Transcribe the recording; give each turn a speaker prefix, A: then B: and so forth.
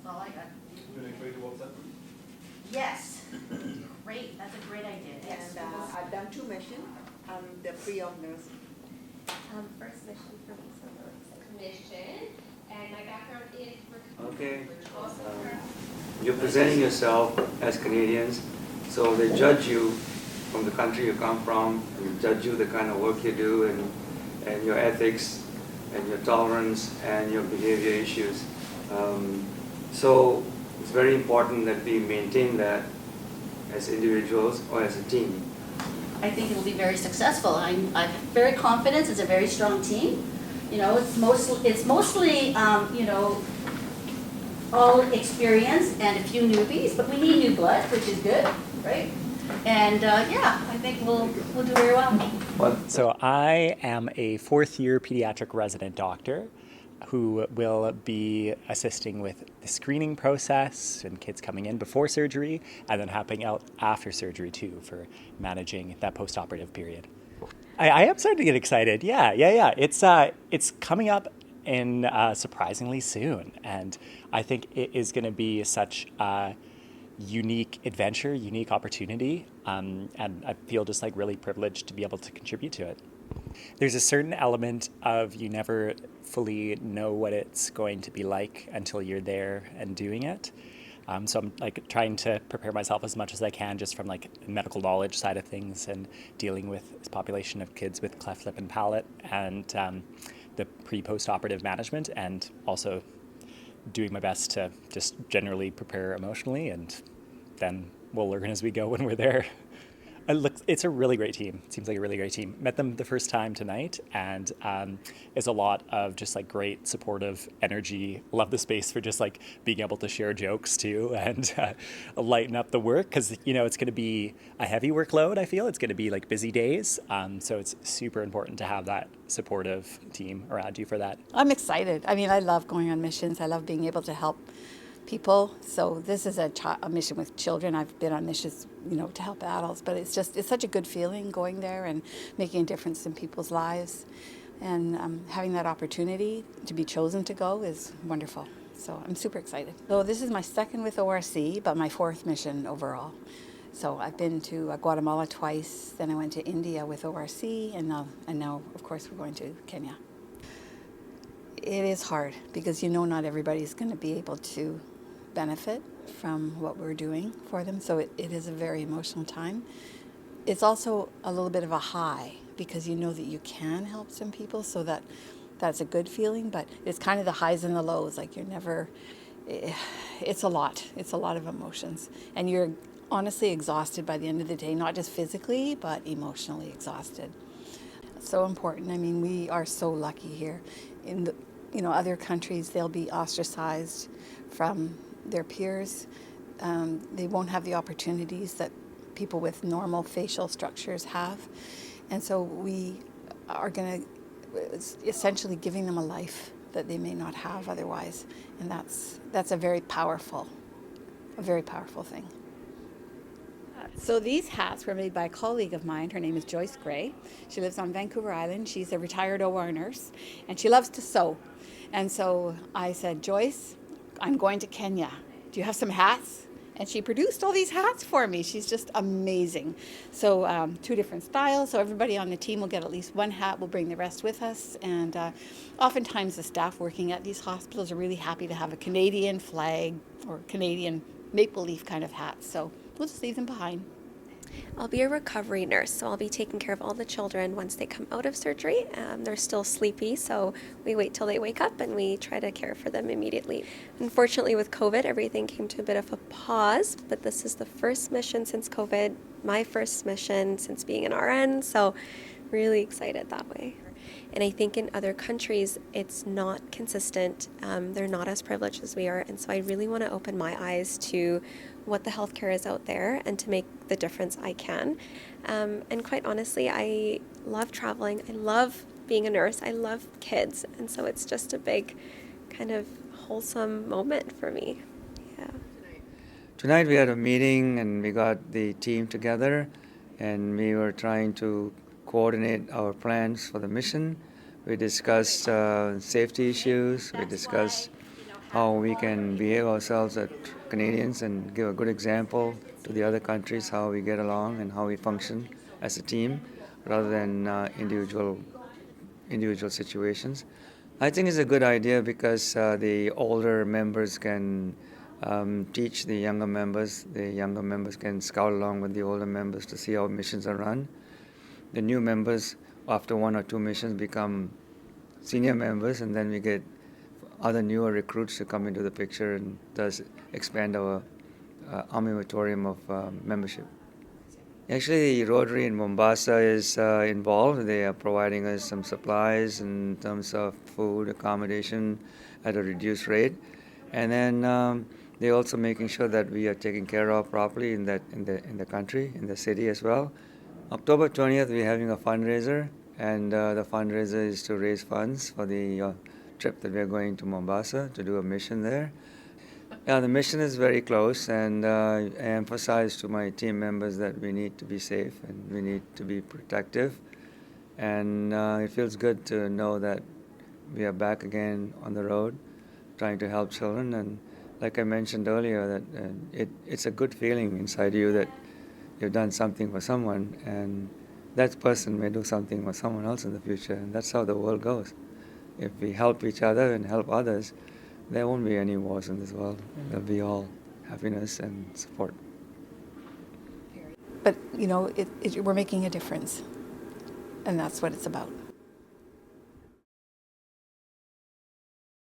A: That's all I got.
B: Doing a creative WhatsApp?
A: Yes. Great, that's a great idea. Yes.
C: And I've done 2 missions. The pre-op nurse.
D: First mission for me, so really excited. Mission, and my background is
E: Okay.
D: also
E: You're presenting yourself as Canadians, so they judge you from the country you come from, and judge you the kind of work you do, and your ethics, and your tolerance, and your behavior issues. So it's very important that we maintain that as individuals or as a team.
A: I think it will be very successful. I'm very confident. It's a very strong team. You know, it's mostly you know, all experience and a few newbies, but we need new blood, which is good, right? And yeah, I think we'll do very well.
F: So I am a 4th-year pediatric resident doctor who will be assisting with the screening process and kids coming in before surgery, and then helping out after surgery too for managing that post-operative period. I am starting to get excited. Yeah. It's coming up in surprisingly soon, and I think it is going to be such a unique adventure, unique opportunity, and I feel just like really privileged to be able to contribute to it. There's a certain element of you never fully know what it's going to be like until you're there and doing it. So I'm like trying to prepare myself as much as I can just from like medical knowledge side of things and dealing with this population of kids with cleft lip and palate, and the pre-post operative management, and also doing my best to just generally prepare emotionally, and then we'll learn as we go when we're there. It's a really great team. It seems like a really great team. Met them the first time tonight, and it's a lot of just like great supportive energy. Love the space for just like being able to share jokes too, and lighten up the work, because you know it's going to be a heavy workload. I feel it's going to be like busy days, so it's super important to have that supportive team around you for that.
G: I'm excited. I mean, I love going on missions. I love being able to help people. So this is a mission with children. I've been on missions, you know, to help adults, but it's such a good feeling going there and making a difference in people's lives. And having that opportunity to be chosen to go is wonderful. So I'm super excited. So this is my 2nd with ORC, but my 4th mission overall. So I've been to Guatemala twice, then I went to India with ORC, and now of course we're going to Kenya. It is hard because you know not everybody's going to be able to benefit from what we're doing for them, so it is a very emotional time. It's also a little bit of a high because you know that you can help some people, so that's a good feeling, but it's kind of the highs and the lows. Like you're never, it's a lot of emotions, and you're honestly exhausted by the end of the day, not just physically but emotionally exhausted. It's so important. I mean, we are so lucky here. In the, you know, other countries, they'll be ostracized from their peers. They won't have the opportunities that people with normal facial structures have. And so we are going to essentially giving them a life that they may not have otherwise. And that's a very powerful thing. So these hats were made by a colleague of mine. Her name is Joyce Gray. She lives on Vancouver Island. She's a retired OR nurse, and she loves to sew. And so I said, Joyce, I'm going to Kenya. Do you have some hats? And she produced all these hats for me. She's just amazing. So 2 different styles. So everybody on the team will get at least 1 hat. We'll bring the rest with us. And oftentimes the staff working at these hospitals are really happy to have a Canadian flag or Canadian maple leaf kind of hat. So we'll just leave them behind.
D: I'll be a recovery nurse, so I'll be taking care of all the children once they come out of surgery. They're still sleepy, so we wait till they wake up and we try to care for them immediately. Unfortunately, with COVID, everything came to a bit of a pause, but this is the first mission since COVID, my first mission since being an RN, so really excited that way. And I think in other countries, it's not consistent. They're not as privileged as we are. And so I really want to open my eyes to what the healthcare is out there and to make the difference I can. And quite honestly, I love traveling. I love being a nurse. I love kids. And so it's just a big kind of wholesome moment for me. Yeah.
E: Tonight we had a meeting and we got the team together and we were trying to coordinate our plans for the mission. We discussed safety issues. We discussed how we can behave ourselves as Canadians and give a good example to the other countries, how we get along and how we function as a team rather than individual situations. I think it's a good idea because the older members can teach the younger members. The younger members can scout along with the older members to see how missions are run. The new members, after 1 or 2 missions, become senior members, and then we get other newer recruits to come into the picture and thus expand our armamentarium of membership. Actually, the Rotary in Mombasa is involved. They are providing us some supplies in terms of food, accommodation at a reduced rate, and then they're also making sure that we are taken care of properly in the country, in the city as well. October 20th, we're having a fundraiser, and the fundraiser is to raise funds for the trip that we're going to Mombasa to do a mission there. Yeah, the mission is very close, and I emphasize to my team members that we need to be safe and we need to be protective. And it feels good to know that we are back again on the road, trying to help children. And like I mentioned earlier, that it's a good feeling inside you that you've done something for someone, and that person may do something for someone else in the future. And that's how the world goes. If we help each other and help others, there won't be any wars in this world. There'll be all happiness and support.
G: But, you know, we're making a difference, and that's what it's about.